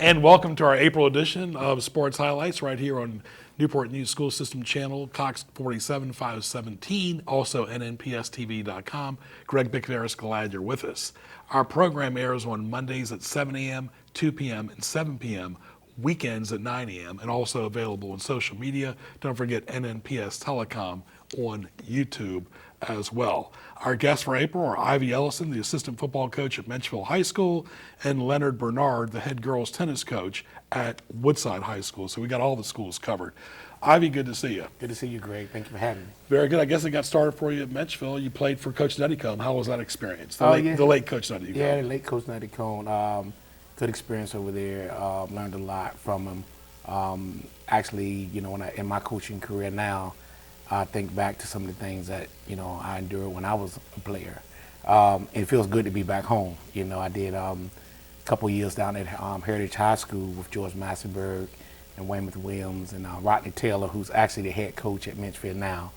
And welcome to our April edition of Sports Highlights right here on Newport News School System Channel, Cox 47, 517, also NNPSTV.com. Greg Bickner, glad you're with us. Our program airs on Mondays at 7 a.m., 2 p.m., and 7 p.m., weekends at 9 a.m., and also available on social media. Don't forget NNPS Telecom on YouTube as well. Our guests for April are Ivy Ellison, the assistant football coach at Menchville High School, and Leonard Bernard, the head girls tennis coach at Woodside High School. So we got all the schools covered. Ivy, good to see you. Good to see you, Greg. Thank you for having me. Very good. I guess it got started for you at Menchville. You played for Coach Nuttycombe. How was that experience? The late Coach Nuttycombe. Yeah, the late Coach Nuttycombe. Good experience over there. Learned a lot from him. Actually, in my coaching career now, I think back to some of the things that, I endured when I was a player. It feels good to be back home. I did a couple years down at Heritage High School with George Massenberg and Weymouth Williams and Rodney Taylor, who's actually the head coach at Menchville now.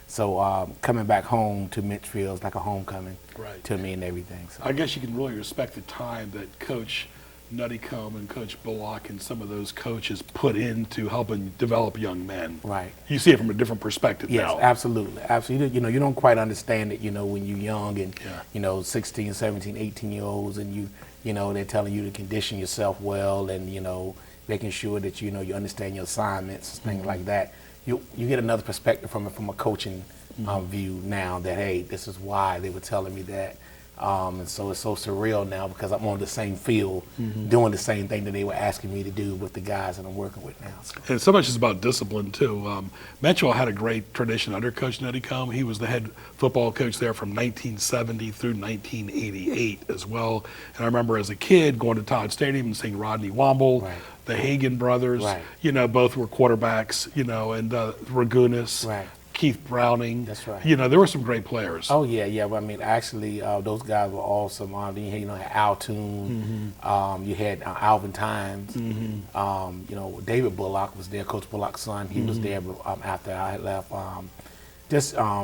So coming back home to Menchville is like a homecoming to me and everything. So. I guess you can really respect the time that Coach Nuttycombe and Coach Bullock and some of those coaches put into helping develop young men. Right. You see it from a different perspective now. Yes, absolutely. Absolutely. You don't quite understand it, when you're young and, 16, 17, 18-year-olds and they're telling you to condition yourself well and, making sure that, you understand your assignments, things like that. You get another perspective from a coaching view now that, hey, this is why they were telling me that. And so it's so surreal now because I'm on the same field doing the same thing that they were asking me to do with the guys that I'm working with now. So. And so much is about discipline, too. Menchville had a great tradition under Coach Nuttycombe. He was the head football coach there from 1970 through 1988 as well. And I remember as a kid going to Todd Stadium and seeing Rodney Womble, the Hagan brothers, both were quarterbacks, and Ragunas. Keith Browning. That's right. There were some great players. Oh, yeah. But I mean, actually, those guys were awesome. You had Al Toon. You had Alvin Times. David Bullock was there, Coach Bullock's son. He was there after I had left.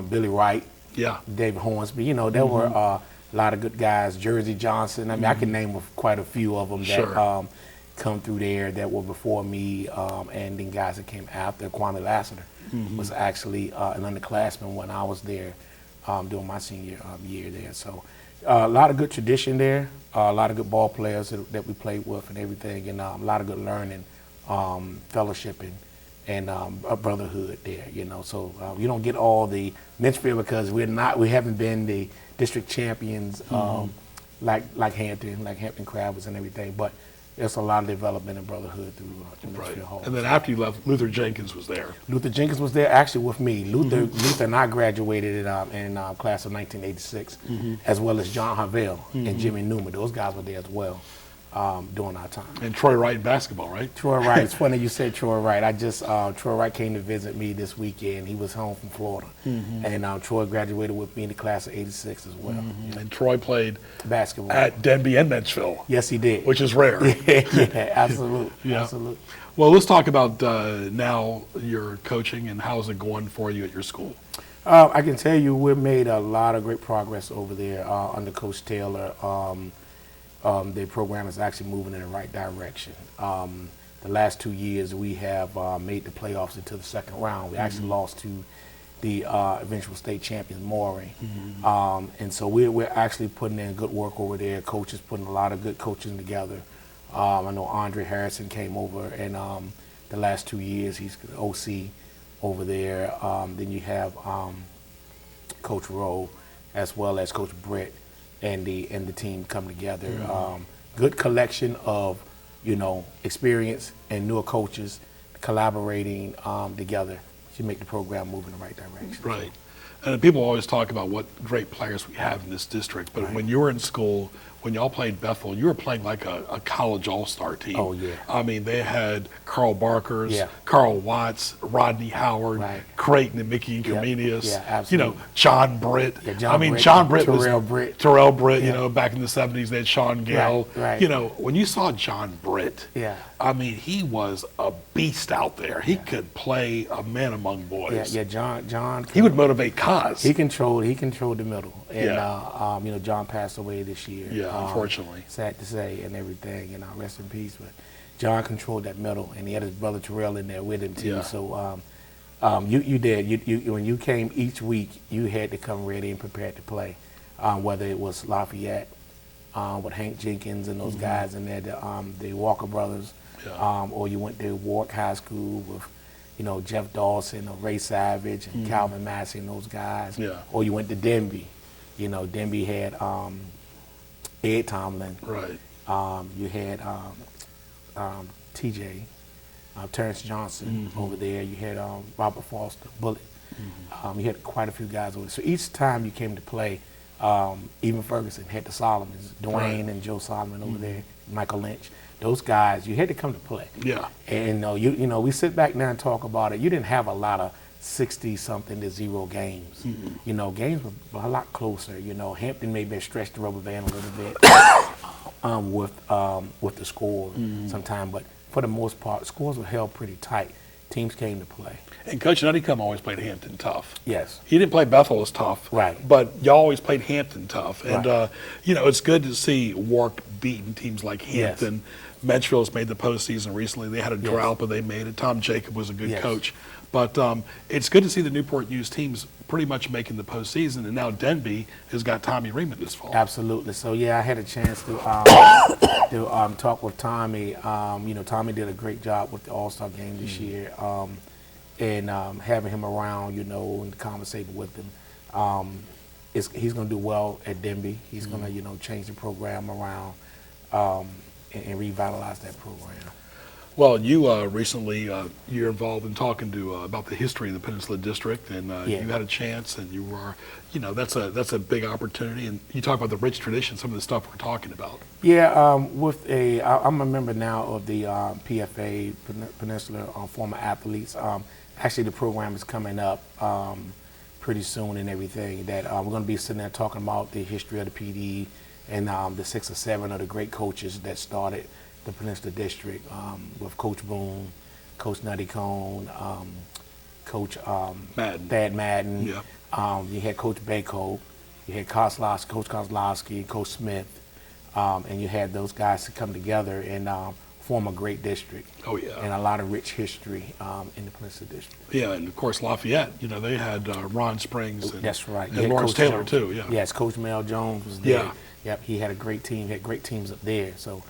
Billy Wright. Yeah. David Hornsby. There were a lot of good guys. Jersey Johnson. I mean, I can name quite a few of them that come through there that were before me, and then guys that came after. Kwame Lassiter was actually an underclassman when I was there doing my senior year there. So a lot of good tradition there, a lot of good ball players that we played with and everything, and a lot of good learning, fellowshipping, and a brotherhood there. So you don't get all the Menchville because we haven't been the district champions like Hampton Crabs and everything, but there's a lot of development and brotherhood through the Menchville Hall. And then after you left, Luther Jenkins was there. Luther Jenkins was there actually with me. Luther and I graduated in class of 1986, as well as John Harvell and Jimmy Newman. Those guys were there as well during our time. And Troy Wright in basketball, right? Troy Wright. It's funny you said Troy Wright. Troy Wright came to visit me this weekend. He was home from Florida. And Troy graduated with me in the class of 86 as well. And Troy played basketball at Denby and Menchville. Yes, he did. Which is rare. Yeah, absolutely. Absolutely. Well, let's talk about now your coaching and how's it going for you at your school? I can tell you we've made a lot of great progress over there under Coach Taylor. The program is actually moving in the right direction. The last 2 years we have made the playoffs into the second round. We actually lost to the eventual state champion, Maury. And so we're actually putting in good work over there. Coaches putting a lot of good coaching together. I know Andre Harrison came over, and the last 2 years he's the OC over there. Then you have Coach Rowe as well as Coach Brett and the team come together. Good collection of experience and newer coaches collaborating together to make the program move in the right direction. Right. And people always talk about what great players we have in this district, but when you were in school, when y'all played Bethel, you were playing like a college all-star team. Oh, yeah. I mean, they had Carl Barkers, Carl Watts, Rodney Howard, Creighton and Mickey Comenius, John Britt. John Britt Terrell Britt, back in the 70s, they had Sean Gale. When you saw John Britt, I mean, he was a beast out there. He could play a man among boys. John. He would motivate Kaz. He controlled the middle. And Yeah. John passed away this year. Yeah, unfortunately. Sad to say, and everything. And rest in peace. But John controlled that middle, and he had his brother Terrell in there with him too. Yeah. So you did. You when you came each week, you had to come ready and prepared to play. Whether it was Lafayette with Hank Jenkins and those guys in there, the Walker brothers, Yeah. or you went to Warwick High School with Jeff Dawson or Ray Savage and Calvin Massey and those guys. Yeah. Or you went to Denby. Denby had Ed Tomlin. Right. You had TJ, Terrence Johnson over there. You had Robert Foster, Bullet. You had quite a few guys over there. So each time you came to play, even Ferguson had the Solomons, Dwayne Right. and Joe Solomon over there, Michael Lynch. Those guys, you had to come to play. Yeah. And we sit back now and talk about it. You didn't have a lot of 60-something to 0 games. Games were a lot closer. Hampton maybe stretched the rubber band a little bit with the score sometime, but for the most part, scores were held pretty tight. Teams came to play. And Coach Nuttycombe always played Hampton tough. Yes. He didn't play Bethel as tough. Right. But y'all always played Hampton tough. And, Right. it's good to see Warwick beating teams like Yes. Hampton. Menchville's made the postseason recently. They had a drought, but they made it. Tom Jacob was a good Yes. coach. But it's good to see the Newport News teams pretty much making the postseason. And now Denby has got Tommy Reamon this fall. Absolutely. So I had a chance to talk with Tommy. Tommy did a great job with the All-Star game this year, and having him around, and conversating with him. He's going to do well at Denby. He's going to, change the program around and revitalize that program. Well, you recently, you're involved in talking to about the history of the Peninsula District, and Yeah. you had a chance, and you were, that's a big opportunity. And you talk about the rich tradition, some of the stuff we're talking about. Yeah, I'm a member now of the PFA, Peninsula Former Athletes. Actually, the program is coming up pretty soon and everything. That we're going to be sitting there talking about the history of the PD and the 6 or 7 of the great coaches that started the Peninsula District, with Coach Boone, Coach Nuttycombe, Coach Madden. Thad Madden. Yeah. You had Coach Bako, you had Coach Kozlowski, Coach Smith, and you had those guys to come together and form a great district. Oh, yeah. And a lot of rich history in the Peninsula District. Yeah, and of course Lafayette, they had Ron Springs and, That's right. You and had Lawrence Coach Taylor Jones. too. Yeah. Yes, Coach Mel Jones was there. Yeah. Yep, he had a great team. He had great teams up there. So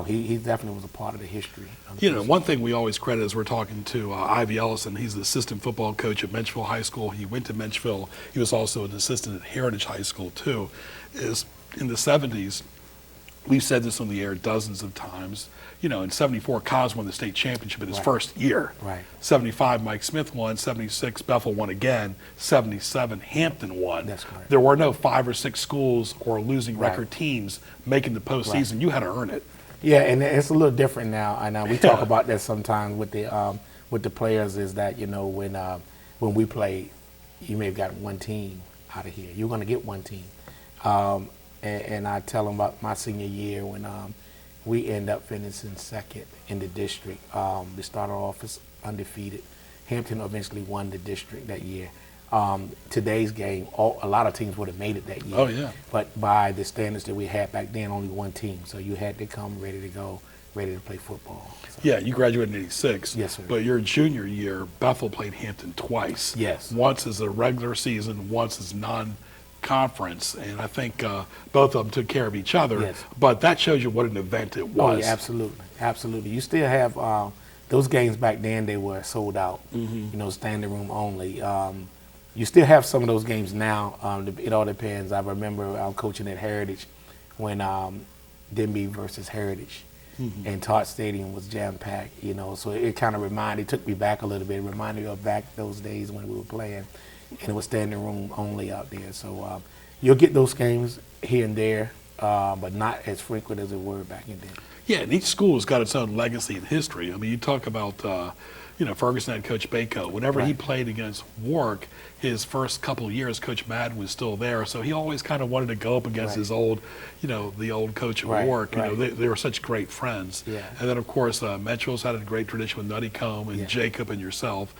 he definitely was a part of the history. One thing we always credit is we're talking to Ivy Ellison. He's the assistant football coach at Menchville High School. He went to Menchville. He was also an assistant at Heritage High School too. Is in the 70s, we've said this on the air dozens of times. In 74, Cos won the state championship in his Right. first year. Right. 75, Mike Smith won. 76, Bethel won again. 77, Hampton won. That's correct. There were no 5 or 6 schools or losing Right. record teams making the postseason. You had to earn it. Yeah, and it's a little different now. And we talk about that sometimes with the players. Is that when we play, you may have got one team out of here. You're going to get one team. And I tell them about my senior year when we end up finishing second in the district. We started off as undefeated. Hampton eventually won the district that year. Today's game, a lot of teams would have made it that year. Oh, yeah. But by the standards that we had back then, only one team. So you had to come ready to go, ready to play football. So, Yeah, you graduated in 86. Yes, sir. But your junior year, Bethel played Hampton twice. Yes. Once as a regular season, once as non-conference. And I think both of them took care of each other. Yes. But that shows you what an event it was. Oh, yeah, absolutely. Absolutely. You still have those games back then, they were sold out, standing room only. You still have some of those games now. It all depends. I remember coaching at Heritage when Denby versus Heritage, and Todd Stadium was jam-packed, so it kind of took me back a little bit. It reminded me of back those days when we were playing, and it was standing room only out there. So you'll get those games here and there, but not as frequent as it were back in then. Yeah, and each school has got its own legacy and history. I mean, you talk about, Ferguson had Coach Bako. Whenever he Right. played against Warwick, his first couple of years, Coach Madden was still there, so he always kind of wanted to go up against Right. his old, the old coach at Right, Warwick. right. They were such great friends. Yeah. And then of course, Menchville's had a great tradition with Nutty Combe and Yeah. Jacob and yourself.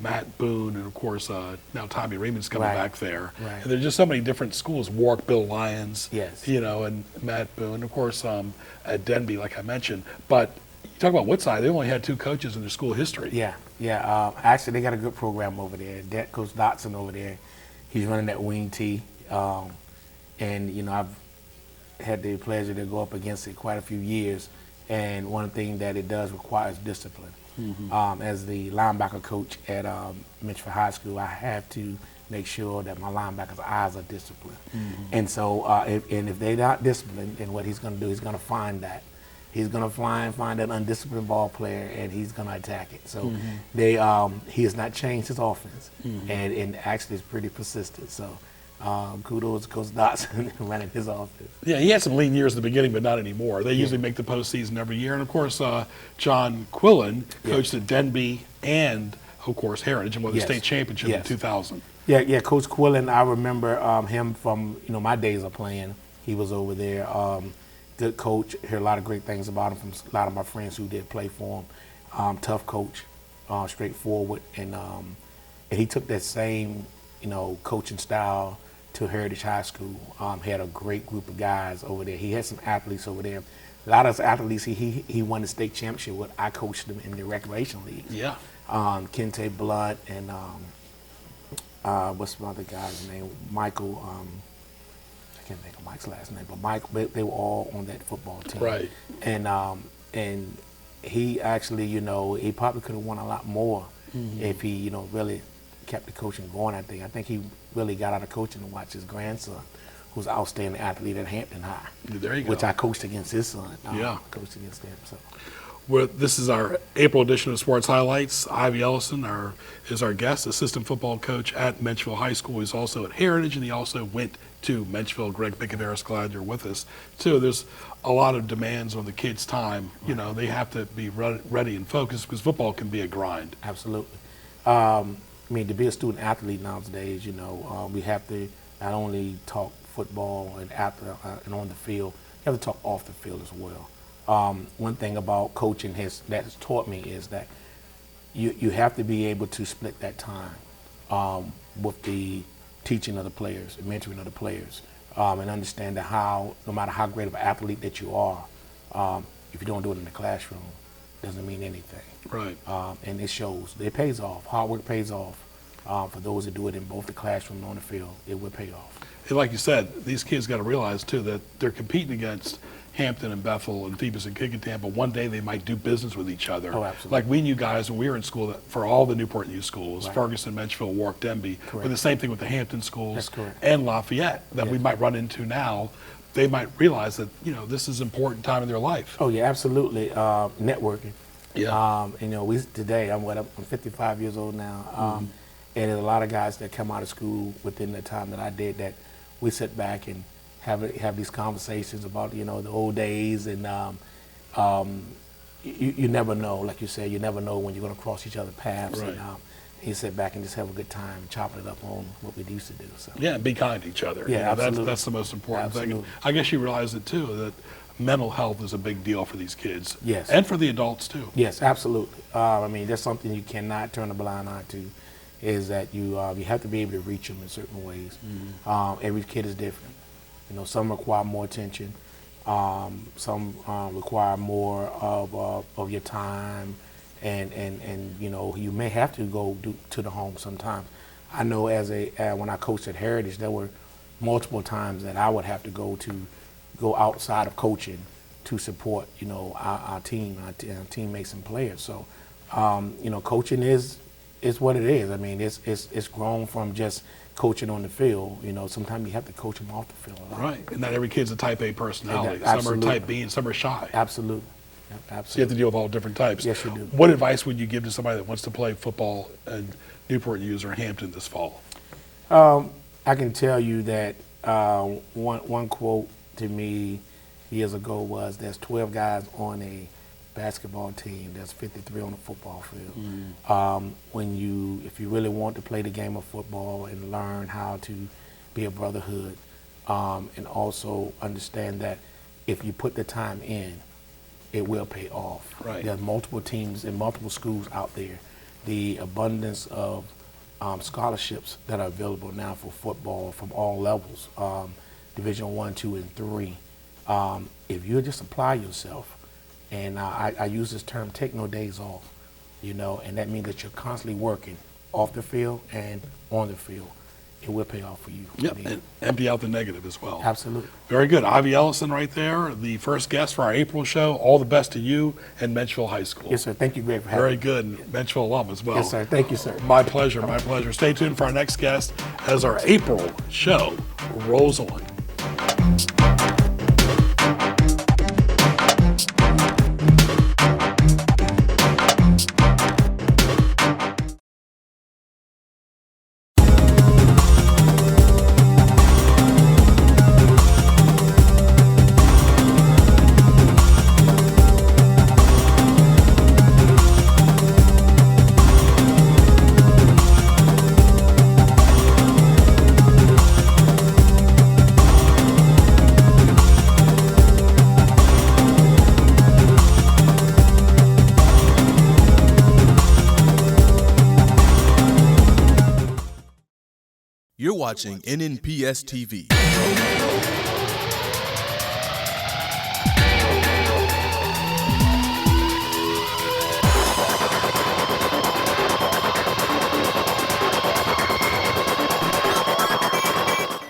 Matt Boone, and of course now Tommy Raymond's coming Right. back there. Right. And there's just so many different schools. Warwick, Bill Lyons. Yes. And Matt Boone, of course, at Denby, like I mentioned. But you talk about Woodside, they only had 2 coaches in their school history. Yeah, yeah. Actually, they got a good program over there. Coach Dotson over there, he's running that wing T. And I've had the pleasure to go up against it quite a few years. And one thing that it does require is discipline. As the linebacker coach at Menchville High School, I have to make sure that my linebackers' eyes are disciplined. And so, if they're not disciplined, then what he's going to do, he's going to find that. He's going to find that undisciplined ball player, and he's going to attack it. So he has not changed his offense, and actually is pretty persistent. So kudos to Coach Dotson running his offense. Yeah, he had some lean years at the beginning, but not anymore. They usually make the postseason every year. And of course, John Quillen coached at Denby and, of course, Heritage and won the Yes. state championship in Yes. 2000. Yeah. Coach Quillen, I remember him from my days of playing. He was over there. Good coach. Heard a lot of great things about him from a lot of my friends who did play for him. Tough coach, straightforward, and he took that same coaching style to Heritage High School. Had a great group of guys over there. He had some athletes over there. A lot of those athletes he won the state championship with. I coached them in the recreation leagues. Yeah. Kente Blunt and what's my other guy's name? Michael. I can't think of Mike's last name, but Mike. They were all on that football team. Right. And he actually, he probably could have won a lot more if he, really kept the coaching going. I think he really got out of coaching to watch his grandson, who's an outstanding athlete at Hampton High. There you go. Which I coached against his son. Yeah. Coached against him. So. This is our April edition of Sports Highlights. Ivy Ellison is our guest, assistant football coach at Menchville High School. He's also at Heritage, and he also went to Menchville. Greg Bickavaris, glad you're with us, too. There's a lot of demands on the kids' time. They have to be ready and focused because football can be a grind. Absolutely. To be a student athlete nowadays, we have to not only talk football and and on the field, you have to talk off the field as well. One thing about coaching that has taught me is that you have to be able to split that time with the teaching of the players, the mentoring of the players, and understand that no matter how great of an athlete that you are, if you don't do it in the classroom, it doesn't mean anything. Right. And it shows. It pays off. Hard work pays off. For those that do it in both the classroom and on the field, it will pay off. And like you said, these kids got to realize, too, that they're competing against Hampton and Bethel and Phoebus and Kickingham, but one day they might do business with each other. Oh, absolutely. Like we knew guys when we were in school that for all the Newport News schools, Right. Ferguson, Menchville, Warwick, Denby, Correct. but the same thing with the Hampton schools That's correct. and Lafayette that we Yes. might run into now. They might realize that, this is an important time in their life. Oh yeah, absolutely. Networking. Yeah. Today I'm 55 years old now, and there's a lot of guys that come out of school within the time that I did that we sit back and have these conversations about the old days, and you never know, like you said, you never know when you're going to cross each other's paths. Right. And you sit back and just have a good time, chopping it up on what we used to do. So. Yeah, and be kind to each other. Yeah, absolutely. That's the most important thing. Absolutely. I guess you realize it too, that mental health is a big deal for these kids. Yes. And for the adults too. Yes, absolutely. That's something you cannot turn a blind eye to, is that you have to be able to reach them in certain ways. Every kid is different. Some require more attention. Some require more of your time, and you may have to go to the home sometimes. I know when I coached at Heritage, there were multiple times that I would have to go outside of coaching to support our team, our teammates and players. So coaching is what it is. It's grown from just coaching on the field. Sometimes you have to coach them off the field a lot. Right, and not every kid's a type A personality. Yeah, some are absolutely. type B and some are shy. Absolutely. Yep, So you have absolutely. to deal with all different types. Yes, you do. What advice would you give to somebody that wants to play football in Newport News or Hampton this fall? I can tell you that one quote to me years ago was, there's 12 guys on a basketball team, there's 53 on the football field. If you really want to play the game of football and learn how to be a brotherhood, and also understand that if you put the time in, it will pay off. Right. There are multiple teams in multiple schools out there. The abundance of scholarships that are available now for football from all levels, Division 1, 2, and 3. If you just apply yourself, and I use this term, take no days off, and that means that you're constantly working off the field and on the field. It will pay off for you. Yep, and empty out the negative as well. Absolutely. Very good. Ivy Ellison right there, the first guest for our April show. All the best to you and Menchville High School. Yes, sir. Thank you, Greg, for having me. Very good. And Menchville alum as well. Yes, sir. Thank you, sir. My pleasure. My pleasure. Stay tuned for our next guest as our April show rolls on. You're watching NNPS TV.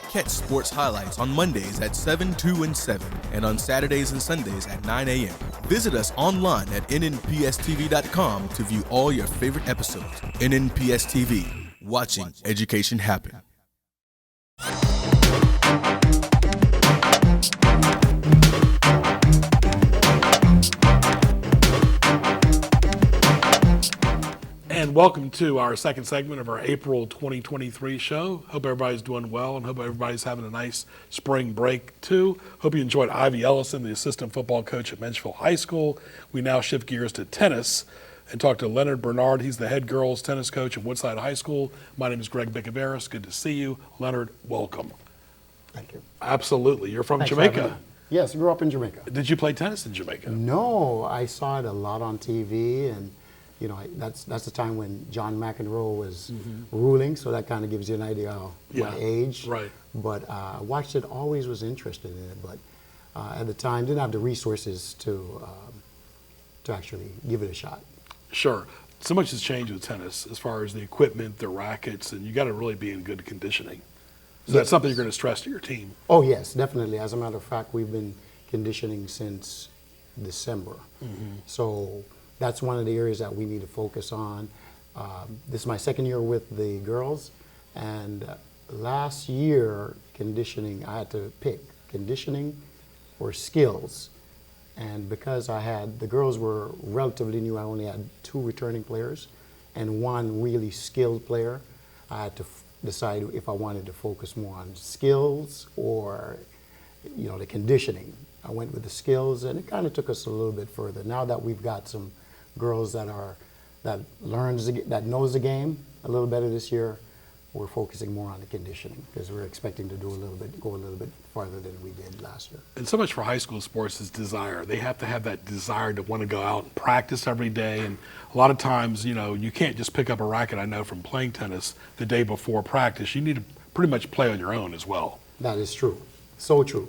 Catch sports highlights on Mondays at 7, 2, and 7, and on Saturdays and Sundays at 9 a.m. Visit us online at nnpstv.com to view all your favorite episodes. NNPS TV, watching education happen. And welcome to our second segment of our April 2023 show. Hope everybody's doing well and hope everybody's having a nice spring break too. Hope you enjoyed Ivy Ellison, the assistant football coach at Menchville High School. We now shift gears to tennis and talk to Leonard Bernard. He's the head girls tennis coach at Woodside High School. My name is Greg Bicaveras. Good to see you. Leonard, welcome. Thank you. Absolutely. You're from Thanks for having Jamaica. me. Yes, grew up in Jamaica. Did you play tennis in Jamaica? No, I saw it a lot on TV, and that's the time when John McEnroe was ruling, so that kind of gives you an idea of my age. Right. But I watched it, always was interested in it, but at the time didn't have the resources to actually give it a shot. Sure. So much has changed with tennis as far as the equipment, the rackets, and you got to really be in good conditioning. So that's something you're going to stress to your team. Oh yes, definitely. As a matter of fact, we've been conditioning since December. So that's one of the areas that we need to focus on. This is my second year with the girls, and last year conditioning, I had to pick conditioning or skills. And because the girls were relatively new, I only had 2 returning players and 1 really skilled player. I had to decide if I wanted to focus more on skills or, the conditioning. I went with the skills, and it kind of took us a little bit further. Now that we've got some girls that knows the game a little better this year, we're focusing more on the conditioning because we're expecting to go a little bit farther than we did last year. And so much for high school sports is desire. They have to have that desire to want to go out and practice every day. And a lot of times, you can't just pick up a racket, I know from playing tennis, the day before practice. You need to pretty much play on your own as well. That is true. So true.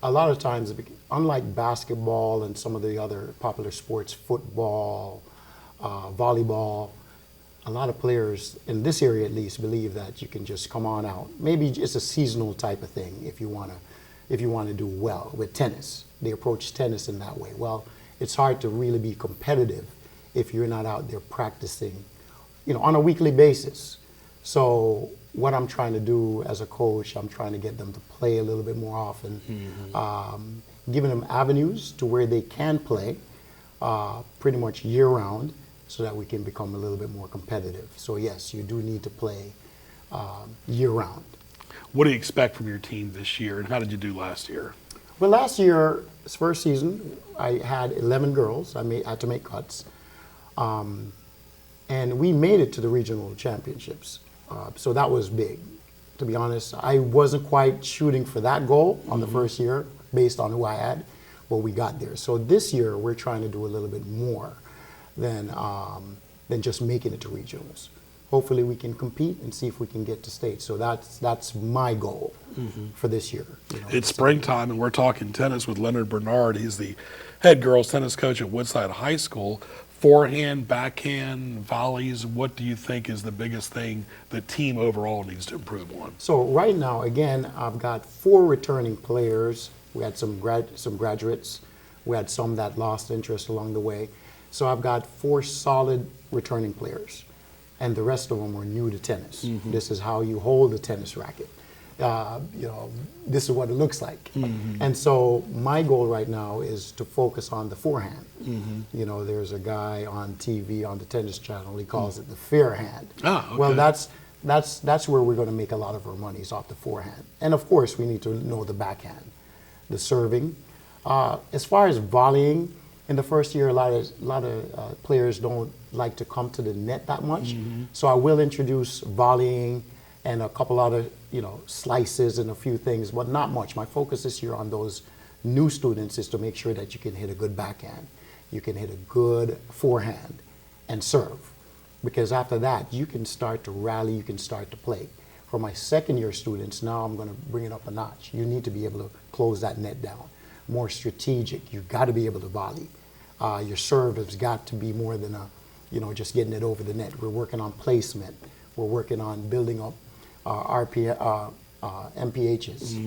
A lot of times, unlike basketball and some of the other popular sports, football, volleyball, a lot of players in this area at least believe that you can just come on out. Maybe it's a seasonal type of thing if you want to do well with tennis. They approach tennis in that way. Well, it's hard to really be competitive if you're not out there practicing, on a weekly basis. So what I'm trying to do as a coach, I'm trying to get them to play a little bit more often, giving them avenues to where they can play pretty much year round, so that we can become a little bit more competitive. So yes, you do need to play year round. What do you expect from your team this year, and how did you do last year? Well, last year, first season, I had 11 girls. Had to make cuts. And we made it to the regional championships. So that was big. To be honest, I wasn't quite shooting for that goal on the first year based on who I had, but we got there. So this year, we're trying to do a little bit more than just making it to regionals. Hopefully we can compete and see if we can get to state. So that's my goal for this year. It's springtime, and we're talking tennis with Leonard Bernard. He's the head girls tennis coach at Woodside High School. Forehand, backhand, volleys, what do you think is the biggest thing the team overall needs to improve on? So right now, again, I've got 4 returning players. We had some graduates. We had some that lost interest along the way. So I've got 4 solid returning players, and the rest of them are new to tennis. This is how you hold a tennis racket. This is what it looks like. And so my goal right now is to focus on the forehand. There's a guy on TV on the tennis channel, he calls it the fair hand. Okay. Well, that's where we're going to make a lot of our money, is off the forehand. And of course, we need to know the backhand, the serving. As far as volleying, in the first year, a lot of players don't like to come to the net that much. So I will introduce volleying and a couple other, slices and a few things, but not much. My focus this year on those new students is to make sure that you can hit a good backhand, you can hit a good forehand and serve. Because after that, you can start to rally, you can start to play. For my second year students, now I'm going to bring it up a notch. You need to be able to close that net down. More strategic. You've got to be able to volley. Your serve has got to be more than just getting it over the net. We're working on placement. We're working on building up MPHs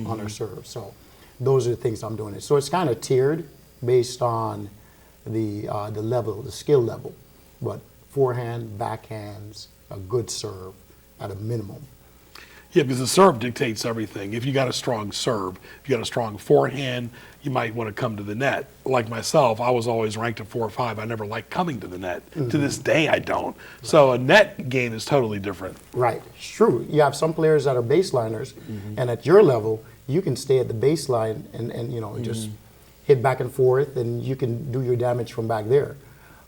on our serve. So those are the things I'm doing. So it's kind of tiered based on the level, the skill level. But forehand, backhands, a good serve at a minimum. Yeah, because the serve dictates everything. If you got a strong serve, if you got a strong forehand, you might want to come to the net. Like myself, I was always ranked at 4 or 5. I never liked coming to the net. To this day, I don't. So a net game is totally different. Right, it's true. You have some players that are baseliners, and at your level, you can stay at the baseline and just hit back and forth, and you can do your damage from back there.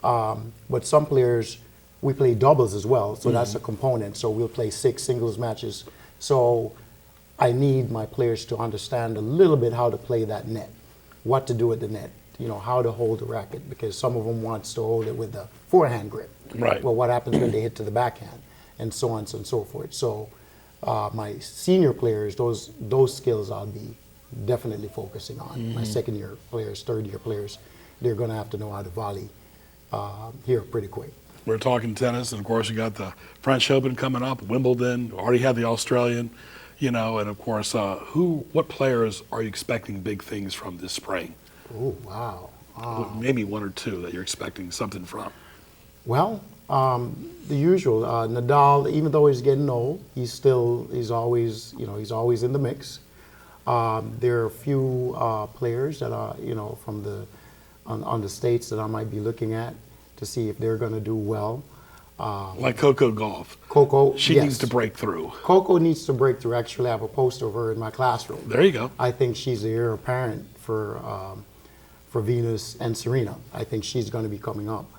But some players, we play doubles as well, so that's a component. So we'll play 6 singles matches. So I need my players to understand a little bit how to play that net, what to do at the net, how to hold the racket, because some of them wants to hold it with the forehand grip. Right. Well, what happens when they hit to the backhand, and so on and so forth. So my senior players, those skills I'll be definitely focusing on. My second year players, third year players, they're going to have to know how to volley here pretty quick. We're talking tennis, and of course you got the French Open coming up, Wimbledon, already had the Australian, and of course, what players are you expecting big things from this spring? Oh, wow. Maybe 1 or 2 that you're expecting something from. Well, the usual. Nadal, even though he's getting old, he's always in the mix. There are a few players that are, from on the States that I might be looking at to see if they're going to do well. Like Coco Gauff. Coco, She yes. needs to break through. Coco needs to break through. Actually, I have a poster of her in my classroom. There you go. I think she's the heir apparent for Venus and Serena. I think she's going to be coming up.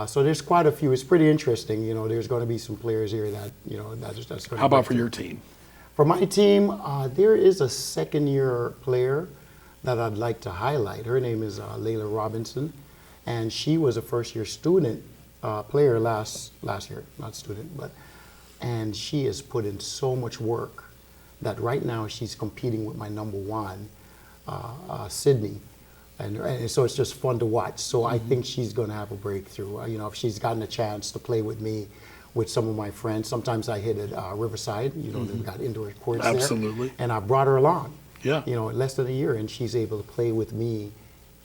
So there's quite a few. It's pretty interesting. There's going to be some players here that that's going to. How about for your team? For my team, there is a second-year player that I'd like to highlight. Her name is Layla Robinson, and she was a first-year student player last year, not student, and she has put in so much work that right now she's competing with my number 1, Sydney, and so it's just fun to watch. So I think she's going to have a breakthrough. If she's gotten a chance to play with me, with some of my friends, sometimes I hit at Riverside. They've got indoor courts there. Absolutely. And I brought her along. Yeah. Less than a year, and she's able to play with me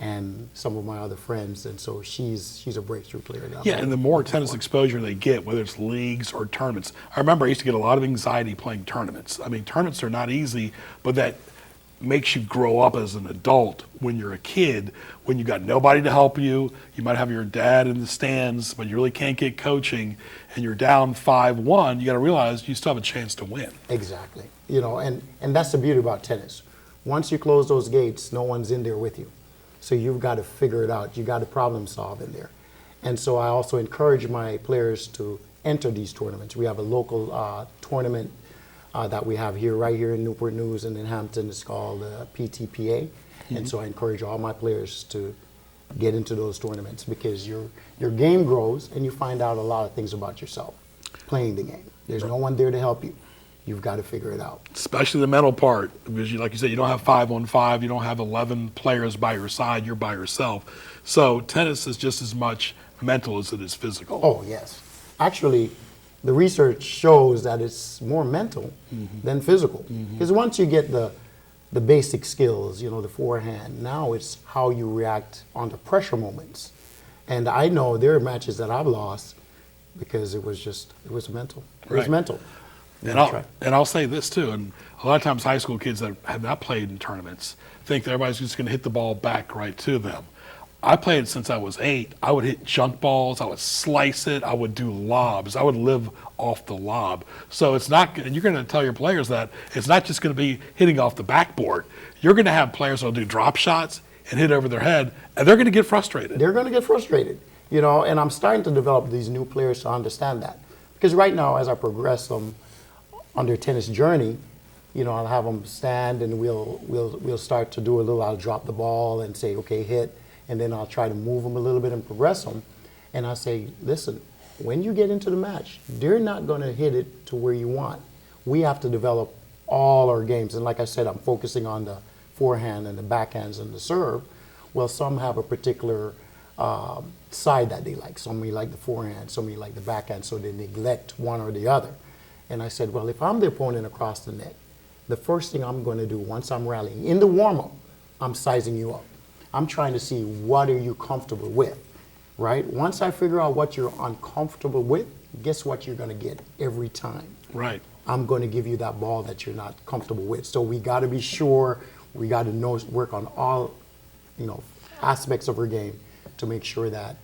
and some of my other friends, and so she's a breakthrough player now. Yeah, and the more tennis exposure they get, whether it's leagues or tournaments. I remember I used to get a lot of anxiety playing tournaments. I mean, tournaments are not easy, but that makes you grow up as an adult when you're a kid, when you got nobody to help you. You might have your dad in the stands, but you really can't get coaching, and you're down 5-1. You got to realize you still have a chance to win. Exactly. And that's the beauty about tennis. Once you close those gates, no one's in there with you. So you've got to figure it out. You got to problem solve in there. And so I also encourage my players to enter these tournaments. We have a local tournament that we have here, right here in Newport News and in Hampton. It's called PTPA. And so I encourage all my players to get into those tournaments, because your game grows and you find out a lot of things about yourself playing the game. There's no one there to help you. You've got to figure it out. Especially the mental part, because like you said, you don't have 5-on-5, you don't have 11 players by your side, you're by yourself. So tennis is just as much mental as it is physical. Oh, yes. Actually, the research shows that it's more mental than physical. Because once you get the basic skills, you know, the forehand, now it's how you react under pressure moments. And I know there are matches that I've lost because it was mental. It was Right. mental. And I'll say this too, and a lot of times high school kids that have not played in tournaments think that everybody's just going to hit the ball back right to them. I played since I was 8. I would hit junk balls, I would slice it, I would do lobs, I would live off the lob. So it's not, and you're going to tell your players that it's not just going to be hitting off the backboard. You're going to have players that'll do drop shots and hit over their head, and they're going to get frustrated. They're going to get frustrated, you know, and I'm starting to develop these new players to understand that. Because right now, as I progress them on their tennis journey, you know, I'll have them stand and we'll start to do a little, I'll drop the ball and say, okay, hit, and then I'll try to move them a little bit and progress them. And I'll say, listen, when you get into the match, they're not going to hit it to where you want. We have to develop all our games. And like I said, I'm focusing on the forehand and the backhands and the serve. Well, some have a particular side that they like. Some may like the forehand, some may like the backhand, so they neglect one or the other. And I said, well, if I'm the opponent across the net, the first thing I'm going to do once I'm rallying, in the warm-up, I'm sizing you up. I'm trying to see what are you comfortable with, right? Once I figure out what you're uncomfortable with, guess what you're going to get every time? Right. I'm going to give you that ball that you're not comfortable with. So we got to be sure, we got to know, work on all, you know, aspects of our game to make sure that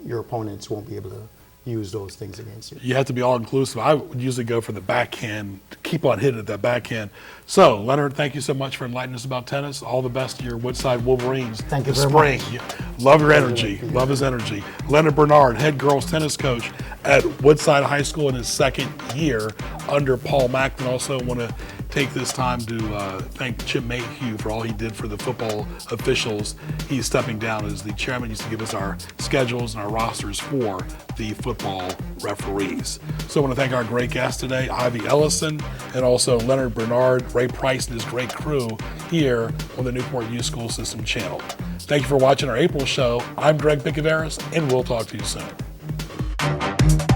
your opponents won't be able to use those things against you. You have to be all-inclusive. I would usually go for the backhand, keep on hitting at that backhand. So, Leonard, thank you so much for enlightening us about tennis. All the best to your Woodside Wolverines. Thank you this very spring. much. Love your energy. Love his energy. Leonard Bernard, head girls tennis coach at Woodside High School in his second year under Paul Macklin. Also want to take this time to thank Chip Mayhew for all he did for the football officials. He's stepping down as the chairman. He used to give us our schedules and our rosters for the football referees. So I want to thank our great guests today, Ivy Ellison, and also Leonard Bernard, Ray Price, and his great crew here on the Newport Youth School System channel. Thank you for watching our April show. I'm Greg Picaveras, and we'll talk to you soon.